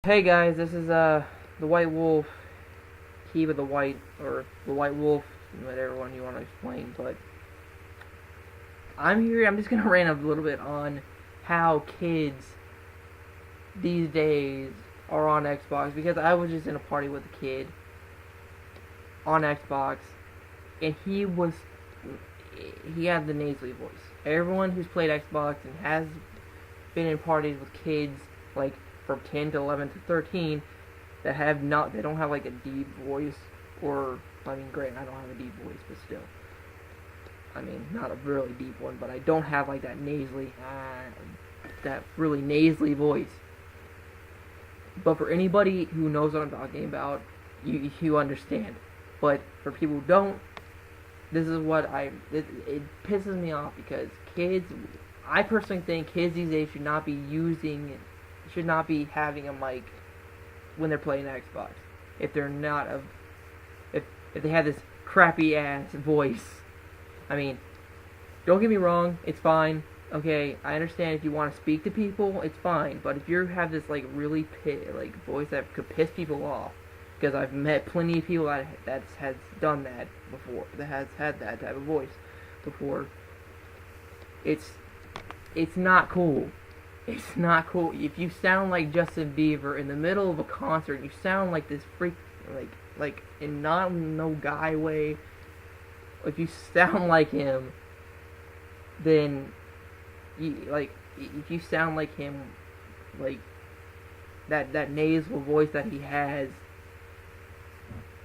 Hey guys, this is the White Wolf, Kiba the White, or the White Wolf, whatever one you want to explain. But I'm here. I'm just gonna rant a little bit on how kids these days are on Xbox, because I was just in a party with a kid on Xbox, and he had the nasally voice. Everyone who's played Xbox and has been in parties with kids like from 10 to 11 to 13 that they don't have like a deep voice, or I mean, great, I don't have a deep voice, but still, I mean, not a really deep one, but I don't have like that that really nasally voice. But for anybody who knows what I'm talking about, you understand. But for people who don't, this is what it pisses me off, because I personally think kids these days should not be having a mic when they're playing Xbox. If they're not if they have this crappy ass voice. I mean, don't get me wrong, it's fine. Okay, I understand if you want to speak to people, it's fine. But if you have this like really voice that could piss people off, because I've met plenty of people that has done that before, that has had that type of voice before. It's not cool. It's not cool. If you sound like Justin Bieber in the middle of a concert, you sound like this freak, like in not no guy way. If you sound like him, then if you sound like him, like that nasal voice that he has,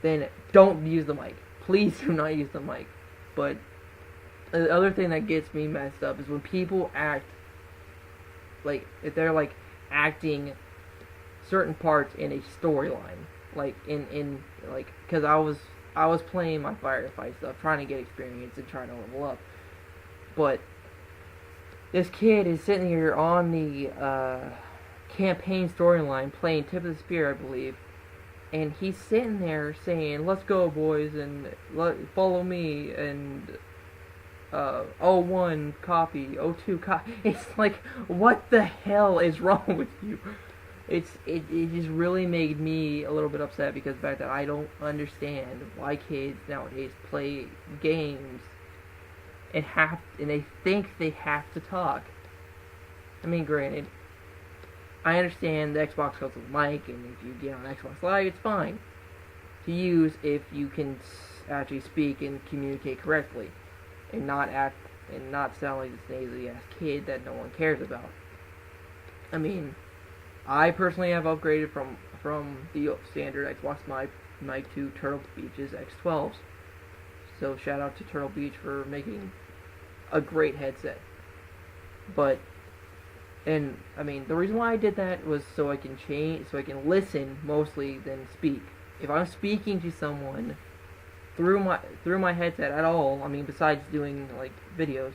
then don't use the mic. Please do not use the mic. But the other thing that gets me messed up is when people act like, if they're like acting certain parts in a storyline, like in like, because I was playing my firefight stuff, trying to get experience and trying to level up, but this kid is sitting here on the campaign storyline playing Tip of the Spear, I believe, and he's sitting there saying, "Let's go, boys, and follow me," and O1 copy, O2 copy. It's like, what the hell is wrong with you? It just really made me a little bit upset, because of the fact that I don't understand why kids nowadays play games and they think they have to talk. I mean, granted, I understand the Xbox comes with a mic, and if you get on Xbox Live, it's fine to use if you can actually speak and communicate correctly, and not sound like this nasally ass kid that no one cares about. I mean, I personally have upgraded from the standard Xbox mic to Turtle Beach's X12s. So shout out to Turtle Beach for making a great headset. And I mean, the reason why I did that was so I can listen mostly than speak. If I'm speaking to someone through my headset at all, I mean, besides doing like videos,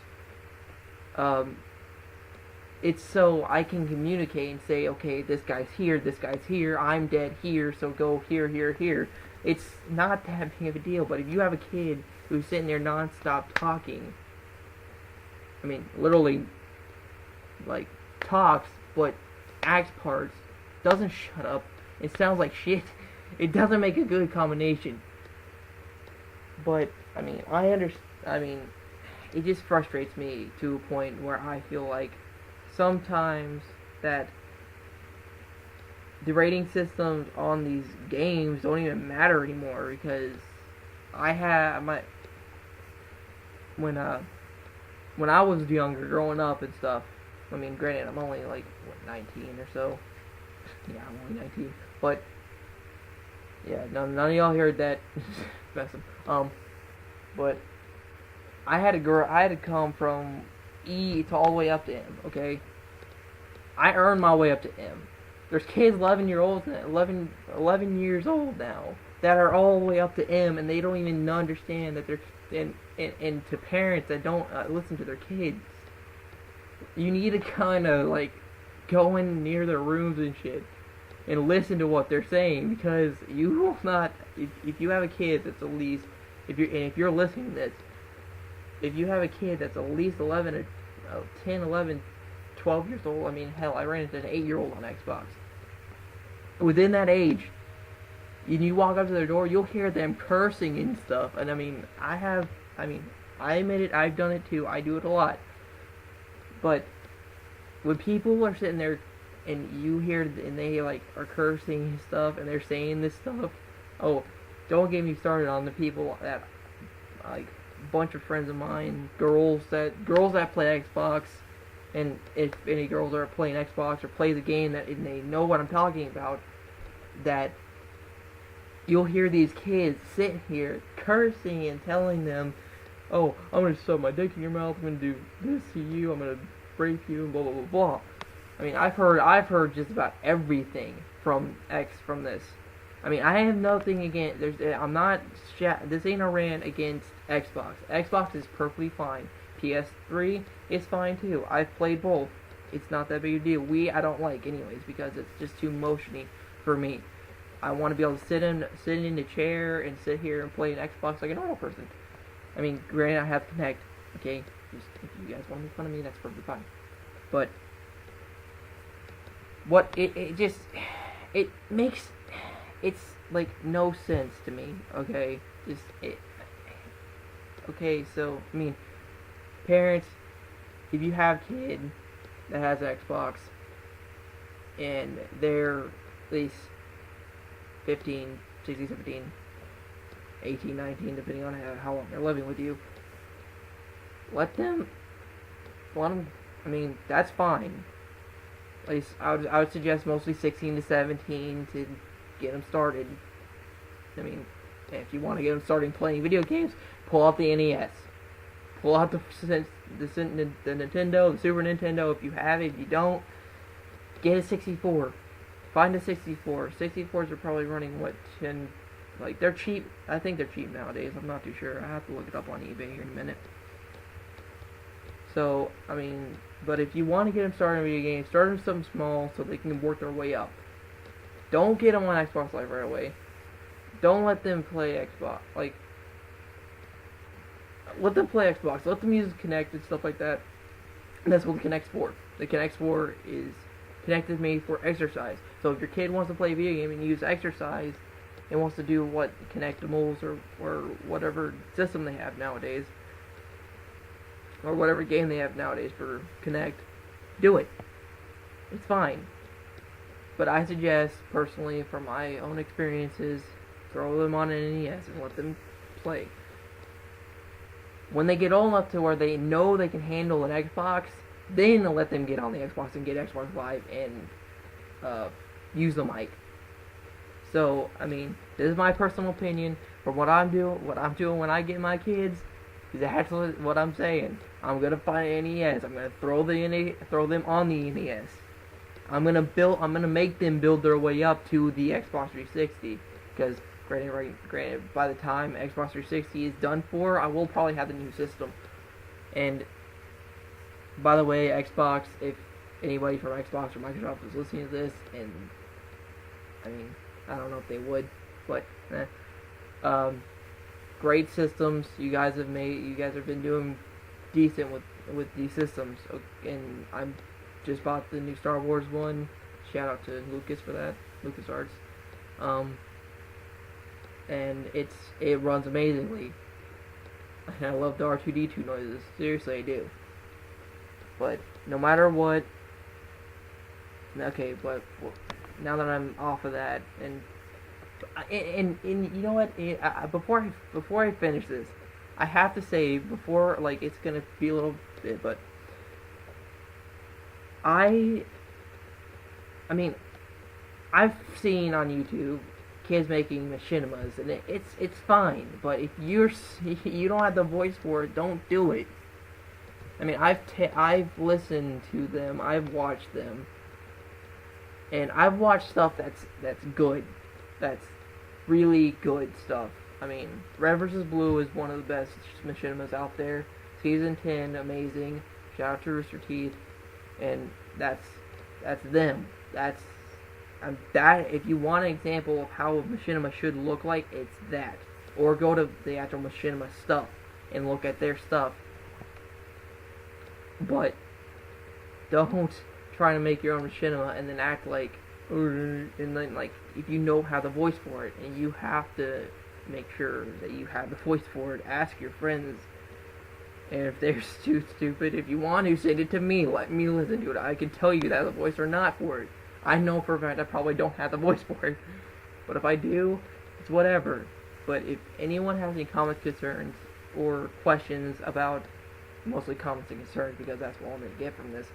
it's so I can communicate and say, okay, this guy's here, I'm dead here, so go here, here, here. It's not that big of a deal. But if you have a kid who's sitting there non-stop talking, I mean, literally, like, talks, but acts parts, doesn't shut up, it sounds like shit, it doesn't make a good combination. But, I mean, it just frustrates me to a point where I feel like sometimes that the rating systems on these games don't even matter anymore, because when I was younger, growing up and stuff, I mean, granted, I'm only like, 19 or so. Yeah, I'm only 19, but yeah, none of y'all heard that. But I had to come from E to all the way up to M, okay? I earned my way up to M. There's kids 11 years old now that are all the way up to M, and they don't even understand that they're, and to parents that don't listen to their kids. You need to kind of like go in near their rooms and shit and listen to what they're saying, because you will not, if you have a kid that's at least, if you're listening to this, if you have a kid that's at least 11 or 10, 11, 12 years old, I mean, hell, I ran into an 8-year-old on Xbox. within that age, and you walk up to their door, you'll hear them cursing and stuff. And I admit it, I've done it too. I do it a lot. But when people are sitting there and you hear and they like are cursing and stuff and they're saying this stuff, oh, don't get me started on the people that like a bunch of friends of mine, girls that play Xbox, and if any girls are playing Xbox or play the game that and they know what I'm talking about, that you'll hear these kids sitting here cursing and telling them, oh, I'm gonna shove my dick in your mouth, I'm gonna do this to you, I'm gonna rape you, and blah blah blah blah. I mean, I've heard just about everything from this. I mean, I have nothing against. This ain't a rant against Xbox. Xbox is perfectly fine. PS3 is fine too. I've played both. It's not that big a deal. Wii I don't like anyways because it's just too motiony for me. I want to be able to sit in the chair and sit here and play an Xbox like a normal person. I mean, granted, I have Kinect. Okay, just, if you guys want to make fun of me, that's perfectly fine. But what it makes it's like no sense to me. Okay, Okay, so I mean, parents, if you have a kid that has an Xbox and they're at least 15, 16, 17, 18, 19, depending on how long they're living with you, let them, I mean, that's fine. At least I would suggest mostly 16 to 17 to get them started. I mean, if you want to get them started playing video games, pull out the NES. Pull out the Nintendo, the Super Nintendo if you have it. If you don't, get a 64. Find a 64. 64s are probably running, what, 10... Like, they're cheap. I think they're cheap nowadays. I'm not too sure. I have to look it up on eBay here in a minute. So, I mean, but if you want to get them started in video games, start them something small so they can work their way up. Don't get them on Xbox Live right away. Don't let them play Xbox. Like, let them play Xbox. Let them use Kinect and stuff like that. And that's what the Kinect's for. The Kinect's for is Kinect is made for exercise. So if your kid wants to play a video game and use exercise and wants to do what Kinectimals or whatever system they have nowadays, or whatever game they have nowadays for Kinect, do it. It's fine. But I suggest, personally, from my own experiences, throw them on an NES and let them play. When they get old enough to where they know they can handle an Xbox, then let them get on the Xbox and get Xbox Live and use the mic. So, I mean, this is my personal opinion. From what I'm doing when I get my kids, is actually what I'm saying. I'm gonna find an NES. I'm gonna throw them on the NES. I'm gonna make them build their way up to the Xbox 360. Because granted, by the time Xbox 360 is done for, I will probably have the new system. And by the way, Xbox, if anybody from Xbox or Microsoft is listening to this, and I mean, I don't know if they would, but great systems. You guys have been doing decent with these systems. And I'm just bought the new Star Wars one. Shout out to Lucas for that, LucasArts. And it runs amazingly. And I love the R2D2 noises. Seriously, I do. But no matter what, okay. But now that I'm off of that, and you know what? Before I finish this, I have to say, before, like, it's gonna be a little bit, but I mean, I've seen on YouTube kids making machinimas, and it's fine. But if you don't have the voice for it, don't do it. I mean, I've listened to them, I've watched them, and I've watched stuff that's good, that's really good stuff. I mean, Red vs. Blue is one of the best machinimas out there. Season 10, amazing. Shout out to Rooster Teeth, and that's them. That if you want an example of how a machinima should look like, it's that. Or go to the actual machinima stuff and look at their stuff. But don't try to make your own machinima and then act like And then, like, if you know how the voice for it, and you have to make sure that you have the voice for it, ask your friends. And if they're too stupid, if you want to, send it to me. Let me listen to it. I can tell you that the voice or not for it. I know for a fact I probably don't have the voice for it. But if I do, it's whatever. But if anyone has any comments, concerns, or questions about, mostly comments and concerns, because that's what I'm going to get from this.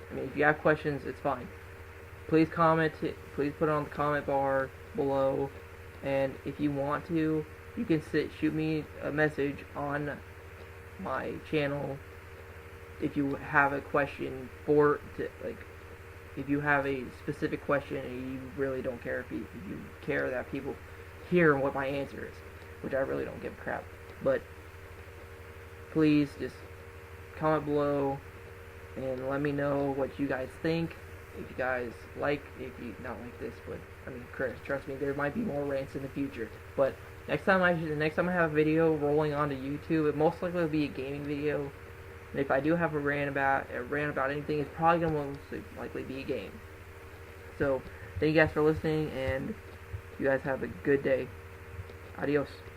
I mean, if you have questions, it's fine. Please comment, please put it on the comment bar below. And if you want to, you can shoot me a message on my channel if you have a question if you have a specific question and you really don't care, if you care that people hear what my answer is, which I really don't give a crap. But please just comment below and let me know what you guys think. If you guys if you not like this, but I mean, trust me, there might be more rants in the future. But next time I have a video rolling onto YouTube, it most likely will be a gaming video. And if I do have a rant about anything, it's probably gonna most likely be a game. So thank you guys for listening, and you guys have a good day. Adios.